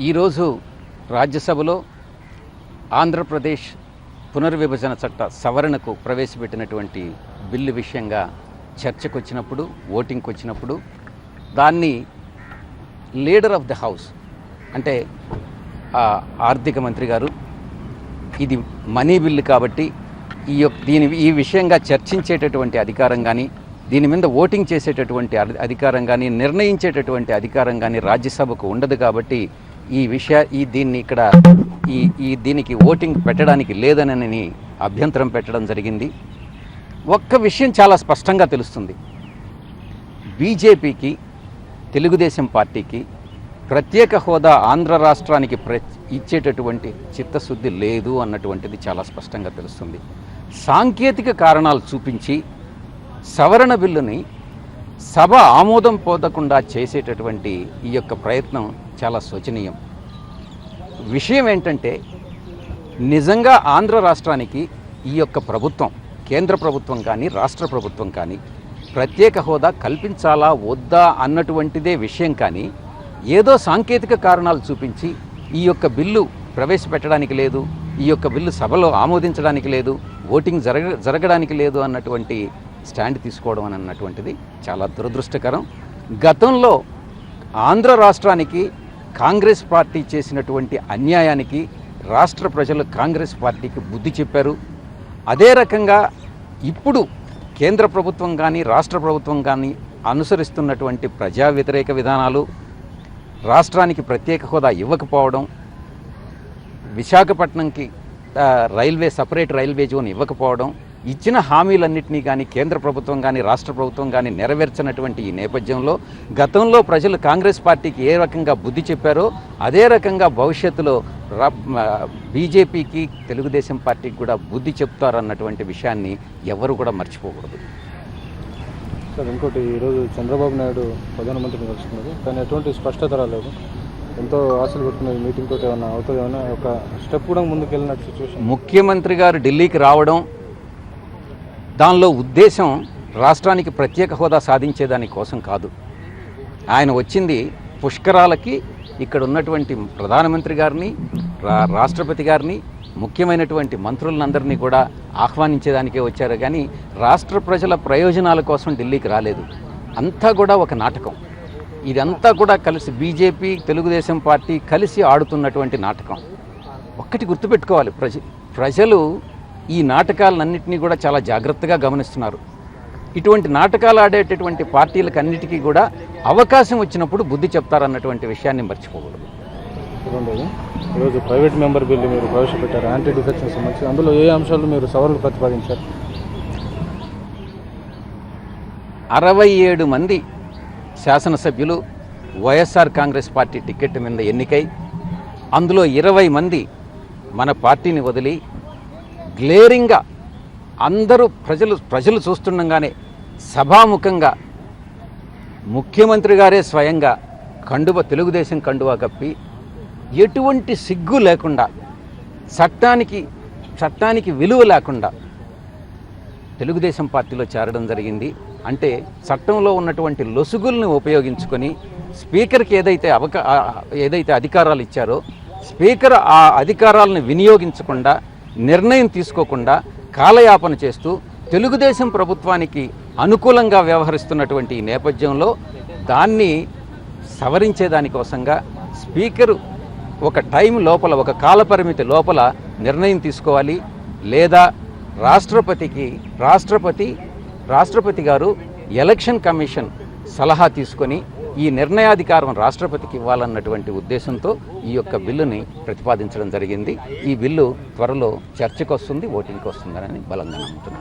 ఈరోజు రాజ్యసభలో ఆంధ్రప్రదేశ్ పునర్విభజన చట్ట సవరణకు ప్రవేశపెట్టినటువంటి బిల్లు విషయంగా చర్చకు వచ్చినప్పుడు, ఓటింగ్కి వచ్చినప్పుడు దాన్ని లీడర్ ఆఫ్ ద హౌస్ అంటే ఆర్థిక మంత్రి గారు ఇది మనీ బిల్లు కాబట్టి ఈ విషయంగా చర్చించేటటువంటి అధికారం కానీ, దీని మీద ఓటింగ్ చేసేటటువంటి అధికారం కానీ, నిర్ణయించేటటువంటి అధికారం కానీ రాజ్యసభకు ఉండదు కాబట్టి దీనికి ఓటింగ్ పెట్టడానికి లేదనని అభ్యంతరం పెట్టడం జరిగింది. ఒక్క విషయం చాలా స్పష్టంగా తెలుస్తుంది. బీజేపీకి, తెలుగుదేశం పార్టీకి ప్రత్యేక హోదా ఆంధ్ర రాష్ట్రానికి ఇచ్చేటటువంటి చిత్తశుద్ధి లేదు అన్నటువంటిది చాలా స్పష్టంగా తెలుస్తుంది. సాంకేతిక కారణాలు చూపించి సవరణ బిల్లుని సభ ఆమోదం పొందకుండా చేసేటటువంటి ఈ యొక్క ప్రయత్నం చాలా శోచనీయం. విషయం ఏంటంటే, నిజంగా ఆంధ్ర రాష్ట్రానికి ఈ యొక్క ప్రభుత్వం, కేంద్ర ప్రభుత్వం కానీ, రాష్ట్ర ప్రభుత్వం కానీ ప్రత్యేక హోదా కల్పించాలా వద్దా అన్నటువంటిదే విషయం. కానీ ఏదో సాంకేతిక కారణాలు చూపించి ఈ యొక్క బిల్లు ప్రవేశపెట్టడానికి లేదు, ఈ యొక్క బిల్లు సభలో ఆమోదించడానికి లేదు, ఓటింగ్ జరగడానికి లేదు అన్నటువంటి స్టాండ్ తీసుకోవడం అన్నటువంటిది చాలా దురదృష్టకరం. గతంలో ఆంధ్ర రాష్ట్రానికి కాంగ్రెస్ పార్టీ చేసినటువంటి అన్యాయానికి రాష్ట్ర ప్రజలు కాంగ్రెస్ పార్టీకి బుద్ధి చెప్పారు. అదే రకంగా ఇప్పుడు కేంద్ర ప్రభుత్వం కానీ, రాష్ట్ర ప్రభుత్వం కానీ అనుసరిస్తున్నటువంటి ప్రజా వ్యతిరేక విధానాలు, రాష్ట్రానికి ప్రత్యేక హోదా ఇవ్వకపోవడం, విశాఖపట్నంకి సపరేట్ రైల్వే జోన్ ఇవ్వకపోవడం, ఇచ్చిన హామీలన్నింటినీ కానీ కేంద్ర ప్రభుత్వం కానీ, రాష్ట్ర ప్రభుత్వం కానీ నెరవేర్చినటువంటి ఈ నేపథ్యంలో గతంలో ప్రజలు కాంగ్రెస్ పార్టీకి ఏ రకంగా బుద్ధి చెప్పారో అదే రకంగా భవిష్యత్తులో బీజేపీకి, తెలుగుదేశం పార్టీకి కూడా బుద్ధి చెప్తారన్నటువంటి విషయాన్ని ఎవరు కూడా మర్చిపోకూడదు. సార్, ఇంకోటి, ఈరోజు చంద్రబాబు నాయుడు ప్రధానమంత్రిని కలుసుకున్నారు, కానీ ఎటువంటి స్పష్టత రాలేదు. ఎంతో ఆశలు పెట్టుకున్నారు మీటింగ్ తోటి ఏమన్నా అవుతుంది, ఏమన్నా ఒక స్టెప్ కూడా ముందుకు వెళ్ళినట్టు సిచ్యువేషన్. ముఖ్యమంత్రి గారు ఢిల్లీకి రావడం, దానిలో ఉద్దేశం రాష్ట్రానికి ప్రత్యేక హోదా సాధించేదాని కోసం కాదు. ఆయన వచ్చింది పుష్కరాలకి ఇక్కడ ఉన్నటువంటి ప్రధానమంత్రి గారిని, రాష్ట్రపతి గారిని, ముఖ్యమైనటువంటి మంత్రులందరినీ కూడా ఆహ్వానించేదానికే వచ్చారు. కానీ రాష్ట్ర ప్రజల ప్రయోజనాల కోసం ఢిల్లీకి రాలేదు. అంతా కూడా ఒక నాటకం. ఇదంతా కూడా కలిసి బీజేపీ, తెలుగుదేశం పార్టీ కలిసి ఆడుతున్నటువంటి నాటకం. ఒక్కటి గుర్తుపెట్టుకోవాలి, ప్రజలు ఈ నాటకాలన్నింటినీ కూడా చాలా జాగ్రత్తగా గమనిస్తున్నారు. ఇటువంటి నాటకాలు ఆడేటటువంటి పార్టీలకు అన్నిటికీ కూడా అవకాశం వచ్చినప్పుడు బుద్ధి చెప్తారన్నటువంటి విషయాన్ని మర్చిపోకూడదు. ఈరోజు ప్రైవేట్ మెంబర్ బిల్లు మీరు ప్రవేశపెట్టారు, యాంటీ డిఫెక్షన్ సంబంధించి. అందులో ఏ అంశాలు మీరు సవరణలు ప్రతిపాదించారు? 67 మంది శాసనసభ్యులు వైఎస్ఆర్ కాంగ్రెస్ పార్టీ టికెట్ మీద ఎన్నికై, అందులో 20 మంది మన పార్టీని వదిలి గ్లేరింగ్గా అందరూ ప్రజలు చూస్తుండగానే సభాముఖంగా ముఖ్యమంత్రి గారే స్వయంగా తెలుగుదేశం కండువా కప్పి ఎటువంటి సిగ్గు లేకుండా, చట్టానికి విలువ లేకుండా తెలుగుదేశం పార్టీలో చేరడం జరిగింది. అంటే చట్టంలో ఉన్నటువంటి లొసుగుల్ని ఉపయోగించుకొని స్పీకర్కి ఏదైతే అధికారాలు ఇచ్చారో స్పీకర్ ఆ అధికారాలను వినియోగించకుండా, నిర్ణయం తీసుకోకుండా కాలయాపన చేస్తూ తెలుగుదేశం ప్రభుత్వానికి అనుకూలంగా వ్యవహరిస్తున్నటువంటి ఈ నేపథ్యంలో దాన్ని సవరించేదానికోసంగా స్పీకరు ఒక టైం లోపల, ఒక కాలపరిమితి లోపల నిర్ణయం తీసుకోవాలి. లేదా రాష్ట్రపతి గారు ఎలక్షన్ కమిషన్ సలహా తీసుకొని ఈ నిర్ణయాధికారం రాష్ట్రపతికి ఇవ్వాలన్నటువంటి ఉద్దేశంతో ఈ యొక్క బిల్లుని ప్రతిపాదించడం జరిగింది. ఈ బిల్లు త్వరలో చర్చకు వస్తుంది, ఓటింగ్కి వస్తుందని బలంగా నమ్ముతున్నాను.